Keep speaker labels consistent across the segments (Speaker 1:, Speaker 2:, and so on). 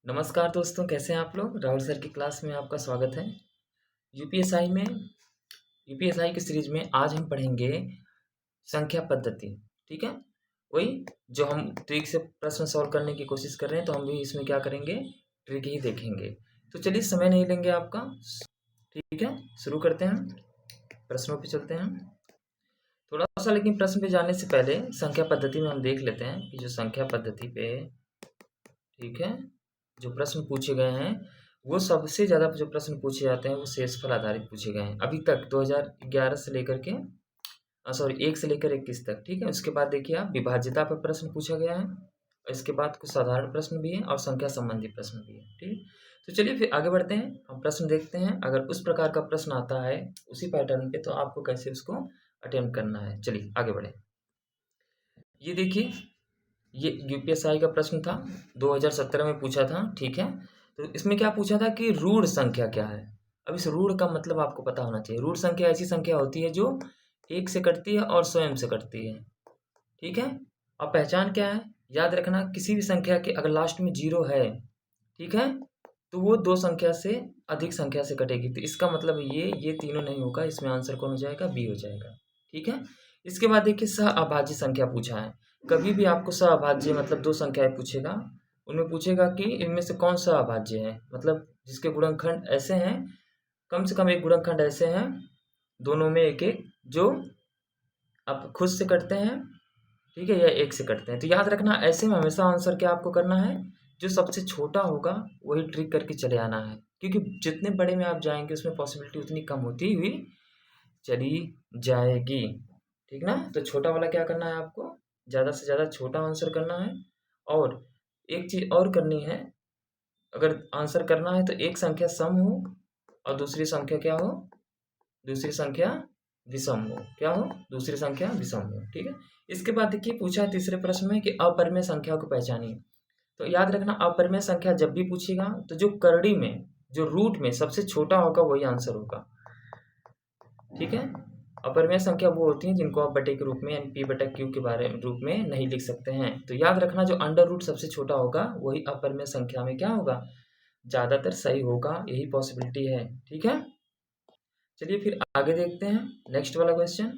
Speaker 1: नमस्कार दोस्तों, कैसे हैं आप लोग। राहुल सर की क्लास में आपका स्वागत है। यूपीएसआई में यूपीएसआई की सीरीज में आज हम पढ़ेंगे संख्या पद्धति। ठीक है, वही जो हम ट्रिक से प्रश्न सॉल्व करने की कोशिश कर रहे हैं, तो हम भी इसमें क्या करेंगे, ट्रिक ही देखेंगे। तो चलिए, समय नहीं लेंगे आपका। ठीक है, शुरू करते हैं, प्रश्नों पे चलते हैं थोड़ा सा। लेकिन प्रश्न पे जाने से पहले संख्या पद्धति में हम देख लेते हैं कि जो संख्या पद्धति पे, ठीक है, जो प्रश्न पूछे गए हैं वो सबसे ज़्यादा जो प्रश्न पूछे जाते हैं वो शेषफल आधारित पूछे गए हैं अभी तक 2011 से लेकर के 1 से लेकर 21 तक। ठीक है, उसके बाद देखिए आप, विभाज्यता पर प्रश्न पूछा गया है, और इसके बाद कुछ साधारण प्रश्न भी है और संख्या संबंधी प्रश्न भी है। ठीक, तो चलिए फिर आगे बढ़ते हैं, हम प्रश्न देखते हैं। अगर उस प्रकार का प्रश्न आता है उसी पैटर्न पे, तो आपको कैसे उसको अटेम्प्ट करना है। चलिए आगे बढ़े। ये देखिए, ये यूपीएसआई का प्रश्न था, 2017 में पूछा था। ठीक है, तो इसमें क्या पूछा था कि रूढ़ संख्या क्या है। अब इस रूढ़ का मतलब आपको पता होना चाहिए। रूढ़ संख्या ऐसी संख्या होती है जो 1 से कटती है और स्वयं से कटती है। ठीक है, अब पहचान क्या है, याद रखना, किसी भी संख्या के अगर लास्ट में 0 है, ठीक है, तो वो 2 संख्या से अधिक संख्या से कटेगी। तो इसका मतलब ये तीनों नहीं होगा, इसमें आंसर कौन हो जाएगा, बी हो जाएगा। ठीक है, इसके बाद देखिए, सह अभाज्य संख्या पूछा है। कभी भी आपको सह अभाज्य मतलब 2 संख्याएं पूछेगा, उनमें पूछेगा कि इनमें से कौन सा अभाज्य है, मतलब जिसके गुणनखंड ऐसे हैं, कम से कम एक गुणनखंड ऐसे हैं, दोनों में एक एक, जो आप खुद से कटते हैं, ठीक है, या 1 से कटते हैं। तो याद रखना, ऐसे में हमेशा आंसर क्या आपको करना है, जो सबसे छोटा होगा वही ट्रिक करके चले आना है, क्योंकि जितने बड़े में आप जाएंगे उसमें पॉसिबिलिटी उतनी कम होती हुई चली जाएगी। ठीक ना, तो छोटा वाला क्या करना है आपको, ज़्यादा से ज़्यादा छोटा आंसर करना है। और एक चीज़ और करनी है, अगर आंसर करना है तो एक संख्या सम हो और दूसरी संख्या क्या हो, दूसरी संख्या विषम हो। क्या हो, दूसरी संख्या विषम हो। ठीक है, इसके बाद देखिए, पूछा है तीसरे प्रश्न में कि अपरिमेय संख्या को पहचानिए। तो याद रखना, अपरिमेय संख्या जब भी पूछेगा तो जो करड़ी में, जो रूट में सबसे छोटा होगा वही आंसर होगा। ठीक है, अपरिमेय संख्या वो होती है जिनको आप बटे के रूप में यानी पी बटा क्यू के बारे में रूप में नहीं लिख सकते हैं। तो याद रखना, जो अंडर रूट सबसे छोटा होगा वही अपरिमेय संख्या में क्या होगा, ज़्यादातर सही होगा, यही पॉसिबिलिटी है। ठीक है, चलिए फिर आगे देखते हैं नेक्स्ट वाला क्वेश्चन।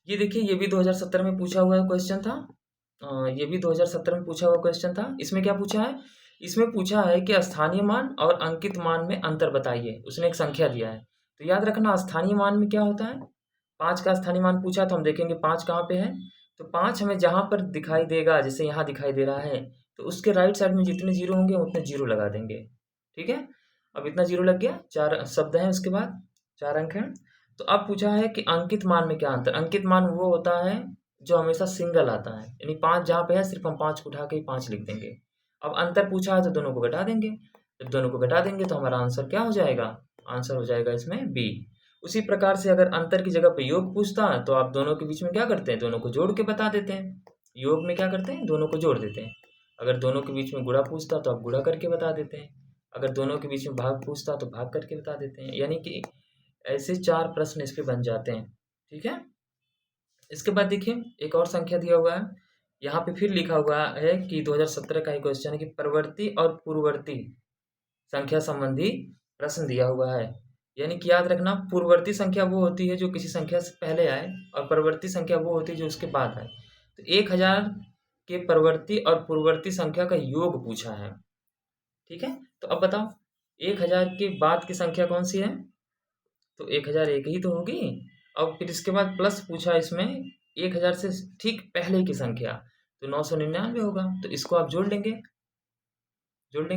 Speaker 1: ये देखिए, ये भी 2017 में पूछा हुआ क्वेश्चन था। ये भी 2017 में पूछा हुआ क्वेश्चन था। इसमें क्या पूछा है, इसमें पूछा है कि स्थानीय मान और अंकित मान में अंतर बताइए। उसने एक संख्या दिया है, तो याद रखना, स्थानीय मान में क्या होता है, 5 का स्थानीय मान पूछा, तो हम देखेंगे 5 कहाँ पे है। तो 5 हमें जहाँ पर दिखाई देगा, जैसे यहाँ दिखाई दे रहा है, तो उसके राइट साइड में जितने जीरो होंगे उतने जीरो लगा देंगे। ठीक है, अब इतना जीरो लग गया, 4 शब्द हैं उसके बाद, 4 अंक हैं। तो अब पूछा है कि अंकित मान में क्या अंतर। अंकित मान वो होता है जो हमेशा सिंगल आता है, यानी 5 जहाँ पे है सिर्फ हम 5 को उठा के 5 लिख देंगे। अब अंतर पूछा है तो दोनों को घटा देंगे, जब दोनों को घटा देंगे तो हमारा आंसर क्या हो जाएगा, आंसर हो जाएगा इसमें बी। उसी प्रकार से अगर अंतर की जगह पे योग पूछता है तो आप दोनों के बीच में क्या करते हैं, दोनों को जोड़ के बता देते हैं। योग में क्या करते हैं, दोनों को जोड़ देते हैं। अगर दोनों के बीच में गुणा पूछता तो आप गुणा करके बता देते हैं। अगर दोनों के बीच में भाग पूछता तो भाग करके बता देते हैं। यानी कि ऐसे 4 प्रश्न इस पे बन जाते हैं। ठीक है, इसके बाद देखिए, एक और संख्या दिया हुआ है, यहाँ पे फिर लिखा हुआ है कि 2017 का ही क्वेश्चन है कि परवर्ती और पूर्ववर्ती संख्या संबंधी प्रश्न दिया हुआ है। यानी कि याद रखना, पूर्ववर्ती संख्या वो होती है जो किसी संख्या से पहले आए, और परवर्ती संख्या वो होती है जो उसके बाद आए। तो 1000 के परवर्ती और पूर्ववर्ती संख्या का योग पूछा है। ठीक है, तो अब बताओ 1000 के बाद की संख्या कौन सी है, तो 1001 ही तो होगी। अब फिर इसके बाद प्लस पूछा इसमें 1000 से ठीक पहले की संख्या, तो 999 होगा। तो इसको आप जोड़ लेंगे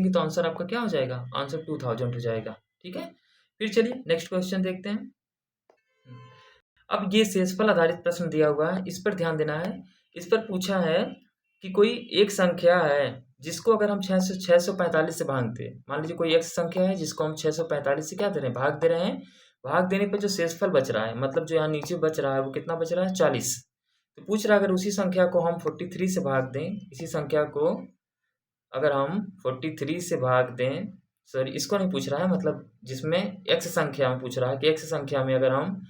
Speaker 1: तो आंसर आपका क्या हो जाएगा, आंसर 2000 हो जाएगा। ठीक है, फिर चलिए नेक्स्ट क्वेश्चन देखते हैं। अब ये शेषफल आधारित प्रश्न दिया हुआ है, इस पर ध्यान देना है। इस पर पूछा है कि कोई एक संख्या है जिसको अगर हम 645 से भाग दें, मान लीजिए कोई एक्स संख्या है जिसको हम 645 से क्या दे रहे हैं, भाग दे रहे हैं। भाग देने पर जो शेषफल बच रहा है, मतलब जो यहाँ नीचे बच रहा है वो कितना बच रहा है, 40। तो पूछ रहा है अगर उसी संख्या को हम 43 से भाग दें, इसी संख्या को अगर हम 43 से भाग दें, सॉरी इसको नहीं पूछ रहा है, मतलब जिसमें एक्स संख्या में पूछ रहा है कि एक्स संख्या में अगर हम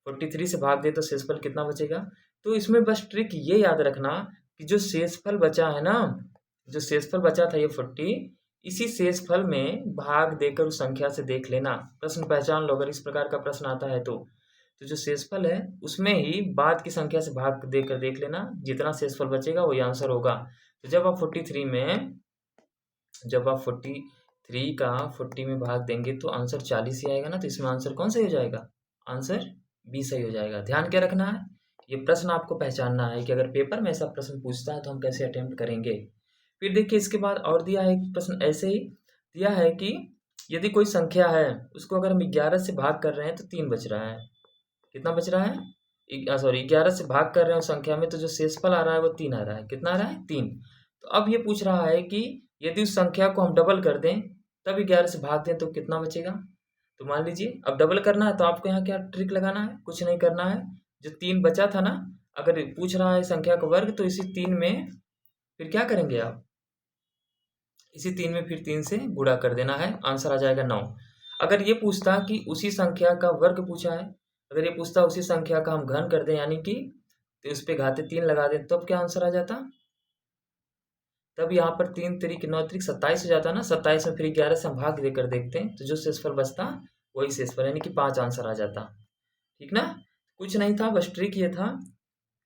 Speaker 1: 43 से भाग दें तो शेषफल कितना बचेगा। तो इसमें बस ट्रिक ये याद रखना कि जो शेषफल बचा है ना, जो शेषफल बचा था ये 40, इसी शेषफल में भाग देकर उस संख्या से देख लेना। प्रश्न पहचान लो, अगर इस प्रकार का प्रश्न आता है तो जो शेषफल है उसमें ही बाद की संख्या से भाग देकर देख लेना, जितना शेषफल बचेगा वही आंसर होगा। तो जब आप 43 का 40 में भाग देंगे तो आंसर 40 ही आएगा ना, तो इसमें आंसर कौन सही हो जाएगा? आंसर बी सही हो जाएगा। ध्यान क्या रखना है, ये प्रश्न आपको पहचानना है कि अगर पेपर में ऐसा प्रश्न पूछता है तो हम कैसे अटेम्प्ट करेंगे। फिर देखिए इसके बाद और दिया है एक प्रश्न, ऐसे ही दिया है कि यदि कोई संख्या है उसको अगर हम 11 से भाग कर रहे हैं तो 3 बच रहा है। कितना बच रहा है? 11 से भाग कर रहे हैं उस संख्या में, तो जो शेषफल आ रहा है वो 3 आ रहा है। कितना आ रहा है? 3। तो अब ये पूछ रहा है कि यदि उस संख्या को हम डबल कर दें तब 11 से भाग दें तो कितना बचेगा। तो मान लीजिए अब डबल करना है तो आपको यहाँ क्या ट्रिक लगाना है, कुछ नहीं करना है। जो 3 बचा था ना, अगर पूछ रहा है संख्या का वर्ग, तो इसी 3 में फिर क्या करेंगे आप, इसी 3 में फिर 3 से गुणा कर देना है, आंसर आ जाएगा 9। अगर ये पूछता कि उसी संख्या का वर्ग पूछा है, अगर ये पूछता उसी संख्या का हम घन कर दें यानी कि तो उस पे घाते 3 लगा दें, तब क्या आंसर आ जाता? तब यहाँ पर 3 त्रिक 9 त्रिक 27 हो जाता ना। 27 में फिर 11 से हम भाग देकर देखते हैं तो जो शेषफल बचता वही शेषफल, यानी कि 5 आंसर आ जाता। ठीक ना, कुछ नहीं था, बस ट्रिक ये था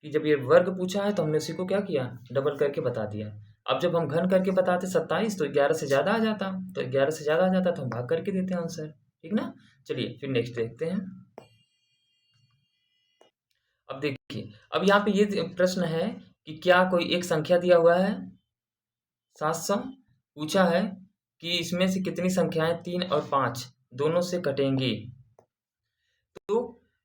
Speaker 1: कि जब ये वर्ग पूछा है तो हमने उसी को क्या किया, डबल करके बता दिया। अब जब हम घन करके बताते 27 तो 11 से ज़्यादा आ जाता, तो 11 से ज़्यादा आ जाता तो हम भाग करके देते आंसर। ठीक ना, चलिए फिर नेक्स्ट देखते हैं। अब देखिए, अब यहाँ पे ये प्रश्न है कि क्या कोई एक संख्या दिया हुआ है 700, पूछा है कि इसमें से कितनी संख्याएं 3 और 5 दोनों से कटेंगी। तो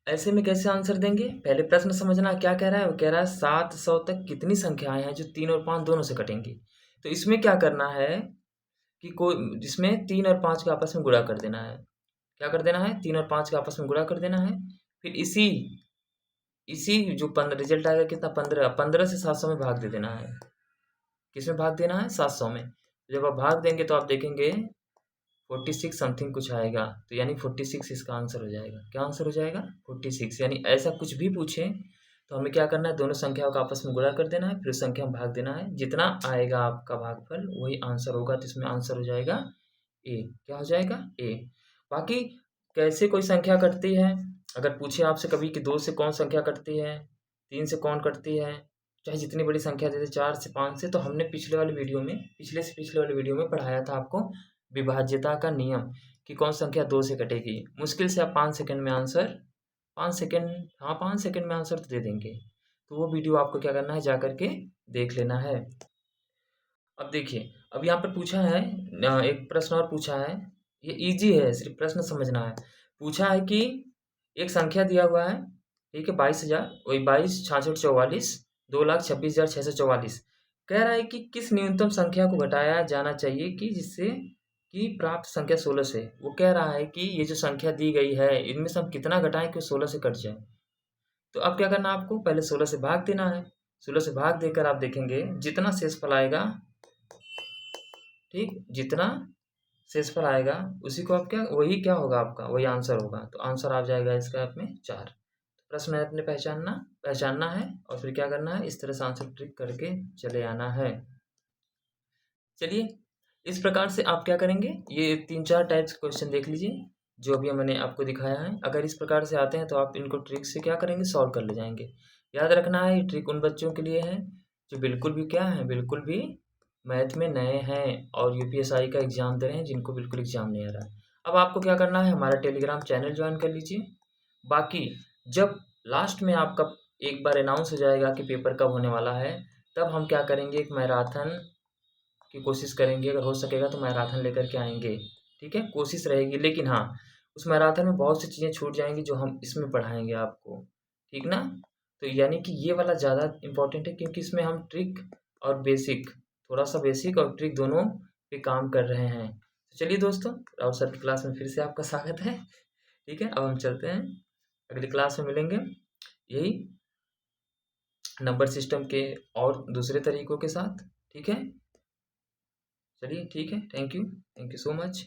Speaker 1: ऐसे में कैसे आंसर देंगे, पहले प्रश्न समझना क्या कह रहा है। वो कह रहा है 700 तक कितनी संख्याएं हैं जो 3 और 5 दोनों से कटेंगी। तो इसमें क्या करना है कि कोई जिसमें 3 और 5 को आपस में गुणा कर देना है। क्या कर देना है? 3 और 5 को आपस में गुणा कर देना है। फिर इसी इसी जो 15 रिजल्ट आएगा कितना, 15 से 700 में भाग दे देना है। किसमें भाग देना है? 700 में। जब आप भाग देंगे तो आप देखेंगे 46 समथिंग कुछ आएगा, तो यानी 46 इसका आंसर हो जाएगा। क्या आंसर हो जाएगा? 46। यानी ऐसा कुछ भी पूछे तो हमें क्या करना है, दोनों संख्याओं का आपस में गुणा कर देना है, फिर उस संख्या में भाग देना है, जितना आएगा आपका भागफल वही आंसर होगा। तो इसमें आंसर हो जाएगा ए। क्या हो जाएगा? ए। बाकी कैसे कोई संख्या कटती है, अगर पूछे आपसे कभी कि 2 से कौन संख्या कटती है, 3 से कौन कटती है, चाहे जितनी बड़ी संख्या दे दे, 4 से 5 से, तो हमने पिछले वाले वीडियो में पिछले वाले वीडियो में पढ़ाया था आपको विभाज्यता का नियम कि कौन संख्या 2 से कटेगी। मुश्किल से आप 5 सेकंड में आंसर 5 सेकंड, हाँ 5 सेकंड में आंसर तो दे देंगे। तो वो वीडियो आपको क्या करना है, जा करके देख लेना है। अब देखिए, अब यहाँ पर पूछा है एक प्रश्न और पूछा है, ये इजी है, सिर्फ प्रश्न समझना है। पूछा है कि एक संख्या दिया हुआ है, ठीक है, 22,000, वही 22 66 44 2,26,644। कह रहा है कि किस न्यूनतम संख्या को घटाया जाना चाहिए कि जिससे कि प्राप्त संख्या 16 से। वो कह रहा है कि ये जो संख्या दी गई है इनमें से हम कितना घटाएं कि 16 से कट जाए। तो अब क्या करना है आपको, पहले 16 से भाग देना है। 16 से भाग देकर आप देखेंगे जितना शेषफल आएगा, ठीक, जितना शेषफल आएगा उसी को आप क्या, वही क्या होगा आपका, वही आंसर होगा। तो आंसर आ जाएगा इसका आप में 4। प्रश्न है अपने पहचानना है और फिर क्या करना है, इस तरह से आंसर ट्रिक करके चले आना है। चलिए इस प्रकार से आप क्या करेंगे, ये 3-4 टाइप्स क्वेश्चन देख लीजिए जो अभी मैंने आपको दिखाया है। अगर इस प्रकार से आते हैं तो आप इनको ट्रिक से क्या करेंगे, सॉल्व कर ले जाएंगे। याद रखना है ये ट्रिक उन बच्चों के लिए है जो बिल्कुल भी क्या है, बिल्कुल भी मैथ में नए हैं और यूपीएसआई का एग्ज़ाम दे रहे हैं, जिनको बिल्कुल एग्ज़ाम नहीं आ रहा है। अब आपको क्या करना है, हमारा टेलीग्राम चैनल ज्वाइन कर लीजिए। बाकी जब लास्ट में आपका एक बार अनाउंस हो जाएगा कि पेपर कब होने वाला है, तब हम क्या करेंगे, एक मैराथन की कोशिश करेंगे। अगर हो सकेगा तो मैराथन लेकर के आएंगे, ठीक है, कोशिश रहेगी। लेकिन हाँ, उस मैराथन में बहुत सी चीज़ें छूट जाएंगी जो हम इसमें पढ़ाएंगे आपको, ठीक ना। तो यानी कि ये वाला ज़्यादा इम्पोर्टेंट है क्योंकि इसमें हम ट्रिक और बेसिक, थोड़ा सा बेसिक और ट्रिक दोनों पे काम कर रहे हैं। तो चलिए दोस्तों, राउत सर की क्लास में फिर से आपका स्वागत है। ठीक है, अब हम चलते हैं, अगली क्लास में मिलेंगे यही नंबर सिस्टम के और दूसरे तरीकों के साथ। ठीक है, चलिए ठीक है, थैंक यू सो मच।